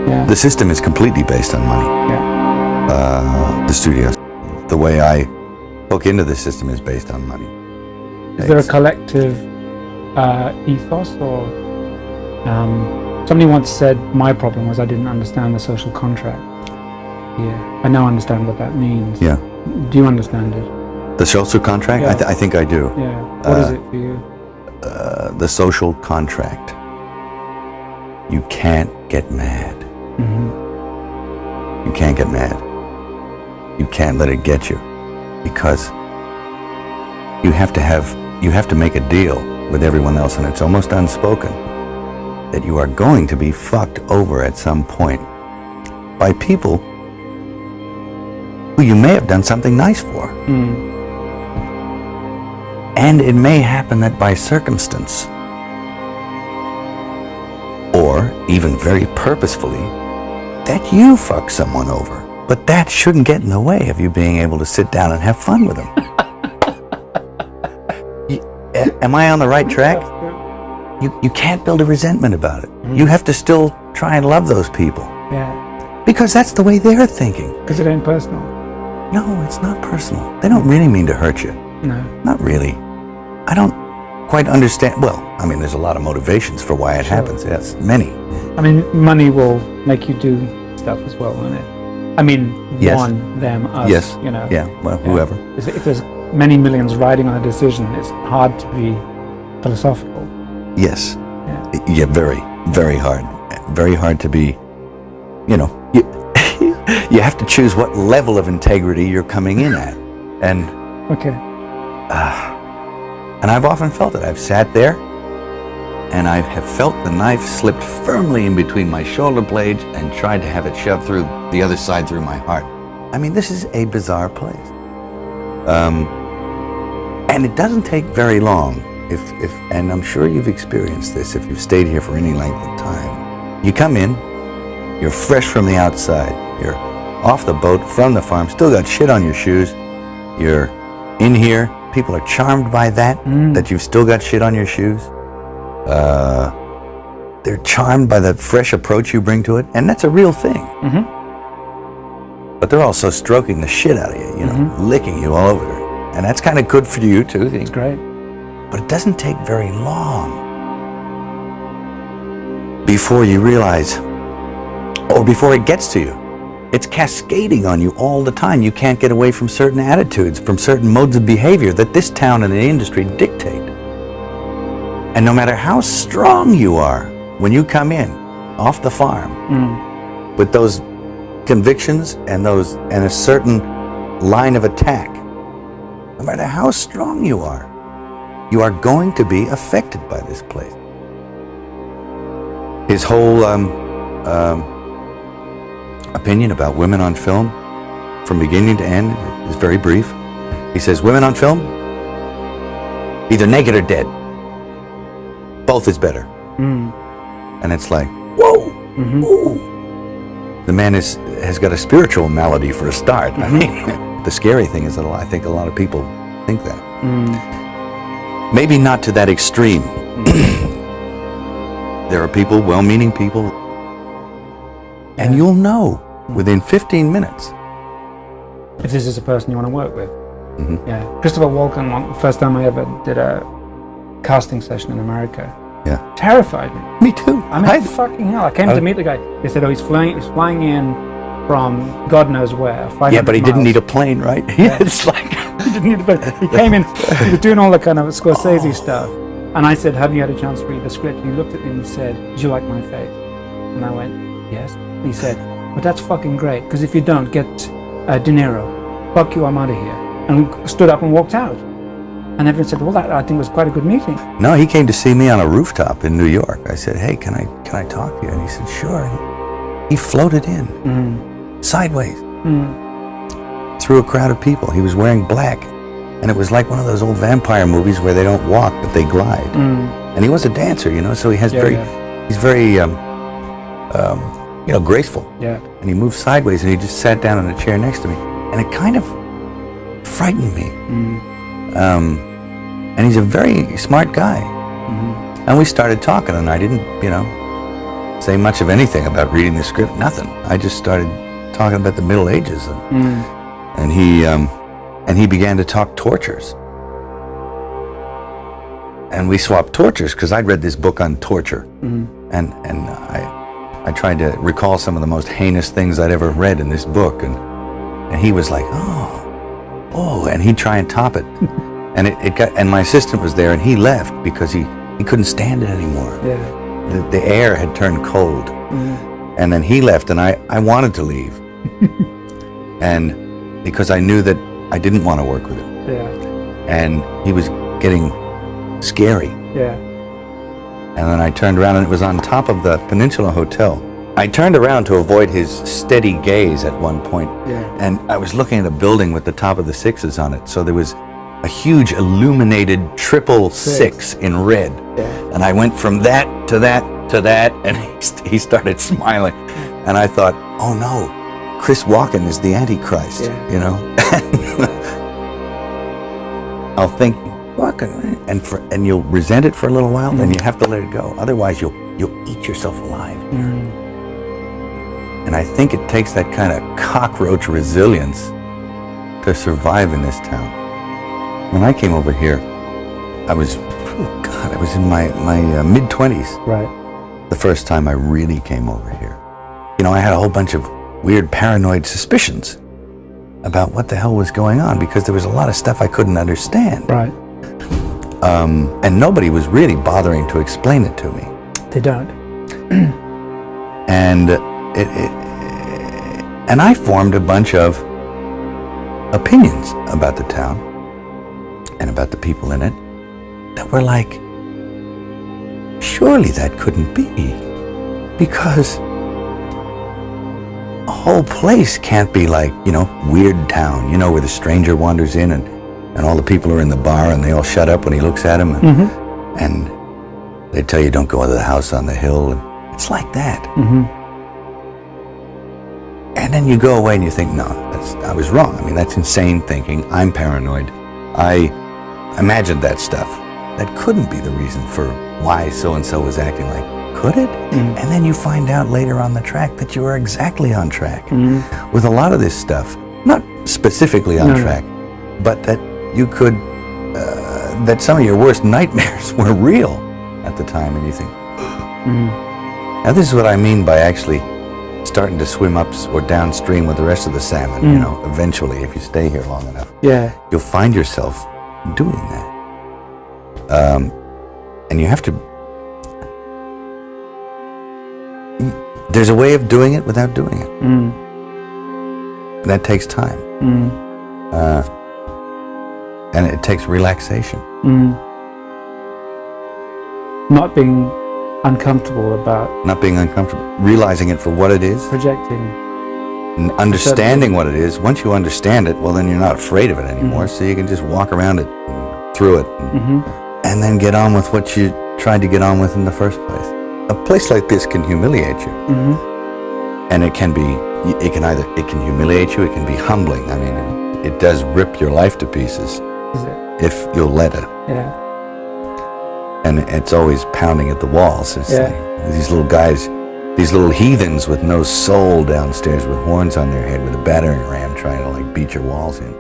Yeah. The system is completely based on money. Yeah. The studios. The way I hook into the system is based on money. Is there a collective ethos, or somebody once said my problem was I didn't understand the social contract. Yeah, I now understand what that means. Yeah. Do you understand it? The social contract? Yeah. I think I do. Yeah. What is it for you? The social contract. You can't get mad. You can't get mad. You can't let it get you, because you have to make a deal with everyone else, and it's almost unspoken that you are going to be fucked over at some point by people who you may have done something nice for. And it may happen that by circumstance, or even very purposefully, that you fuck someone over. But that shouldn't get in the way of you being able to sit down and have fun with them. Am I on the right track? You can't build a resentment about it. You have to still try and love those people. Yeah. Because that's the way they're thinking. Because it ain't personal. No, it's not personal. They don't really mean to hurt you. No. Not really. I don't quite understand. Well, I mean, there's a lot of motivations for why it happens. Yes, many. I mean, money will make you do stuff as well, won't it? I mean, Yes. one, them, us, Yes. you know. Yeah, well, whoever. If there's many millions riding on a decision, it's hard to be philosophical. Yes. Yeah. Yeah, very, very hard. Very hard to be, you have to choose what level of integrity you're coming in at. And Okay. and I've often felt it. I've sat there and I have felt the knife slipped firmly in between my shoulder blades and tried to have it shoved through the other side through my heart. I mean, this is a bizarre place. And it doesn't take very long and I'm sure you've experienced this if you've stayed here for any length of time. You come in, you're fresh from the outside, you're off the boat, from the farm, still got shit on your shoes, you're in here, people are charmed by that you've still got shit on your shoes. They're charmed by the fresh approach you bring to it, and that's a real thing. But they're also stroking the shit out of you, licking you all over. And that's kind of good for you too. It's great. But it doesn't take very long before you realize, or before it gets to you. It's cascading on you all the time. You can't get away from certain attitudes, from certain modes of behavior that this town and the industry dictate. And no matter how strong you are when you come in off the farm with those convictions and a certain line of attack, no matter how strong you are going to be affected by this place. His whole opinion about women on film, from beginning to end, is very brief. He says, women on film, either naked or dead. Both is better. And it's like, whoa, whoa. The man has got a spiritual malady for a start. I mean, the scary thing is that I think a lot of people think that. Maybe not to that extreme. There are people, well-meaning people, and you'll know within 15 minutes if this is a person you want to work with. Yeah. Christopher Walken, the first time I ever did a casting session in America, terrified me. Me too. I mean, fucking hell. I came to meet the guy. They said, he's flying in from God knows where. Yeah, but he didn't need a plane, right? Yeah. It's like he didn't need a plane. He came in, he was doing all the kind of Scorsese stuff. And I said, have you had a chance to read the script? And he looked at me and he said, did you like my face? And I went, yes. And he said, but that's fucking great, because if you don't, get De Niro. Fuck you, I'm out of here. And stood up and walked out. And everyone said, well, that I think was quite a good meeting. No, he came to see me on a rooftop in New York. I said, hey, can I talk to you? And he said, sure. He floated in, sideways, through a crowd of people. He was wearing black. And it was like one of those old vampire movies where they don't walk, but they glide. And he was a dancer, so he has he's very, graceful. Yeah. And he moved sideways and he just sat down in a chair next to me. And it kind of frightened me. And he's a very smart guy. And we started talking, and I didn't, say much of anything about reading the script. Nothing. I just started talking about the Middle Ages, and he began to talk tortures. And we swapped tortures because I'd read this book on torture, and I tried to recall some of the most heinous things I'd ever read in this book, and he was like, oh, and he'd try and top it, and it got. And my assistant was there, and he left because he couldn't stand it anymore. Yeah. The air had turned cold, and then he left, and I wanted to leave, and because I knew that I didn't want to work with him, and he was getting scary. Yeah. And then I turned around, and it was on top of the Peninsula Hotel. I turned around to avoid his steady gaze at one point, and I was looking at a building with the top of the sixes on it. So there was a huge illuminated triple six in red. Yeah. And I went from that to that to that, and he started smiling. And I thought, oh no, Chris Walken is the Antichrist, you know? I'll think, and you'll resent it for a little while, and you have to let it go. Otherwise, you'll eat yourself alive. And I think it takes that kind of cockroach resilience to survive in this town. When I came over here, I was in my mid-20s. Right. The first time I really came over here. You know, I had a whole bunch of weird paranoid suspicions about what the hell was going on, because there was a lot of stuff I couldn't understand. Right. And nobody was really bothering to explain it to me. They don't. And and I formed a bunch of opinions about the town and about the people in it that were like, surely that couldn't be, because a whole place can't be like, you know, Weird Town, you know, where the stranger wanders in and all the people are in the bar and they all shut up when he looks at them, and they tell you don't go into the house on the hill, and it's like that. And then you go away and you think, no, I was wrong. I mean, that's insane thinking. I'm paranoid. I imagined that stuff. That couldn't be the reason for why so-and-so was acting like, could it? And then you find out later on the track that you were exactly on track with a lot of this stuff. Not specifically on track, but that you could, that some of your worst nightmares were real at the time, and you think, now this is what I mean by actually starting to swim up or downstream with the rest of the salmon. You know, eventually, if you stay here long enough, you'll find yourself doing that. And you have to, there's a way of doing it without doing it. That takes time. And it takes relaxation. Not being uncomfortable about... Not being uncomfortable. Realizing it for what it is. Projecting. And understanding what it is. Once you understand it, well, then you're not afraid of it anymore, so you can just walk around it, and through it, and then get on with what you tried to get on with in the first place. A place like this can humiliate you. And it can humiliate you, it can be humbling. I mean, it does rip your life to pieces. If you'll let it. And it's always pounding at the walls. It's like these little guys, these little heathens with no soul downstairs with horns on their head with a battering ram trying to like beat your walls in.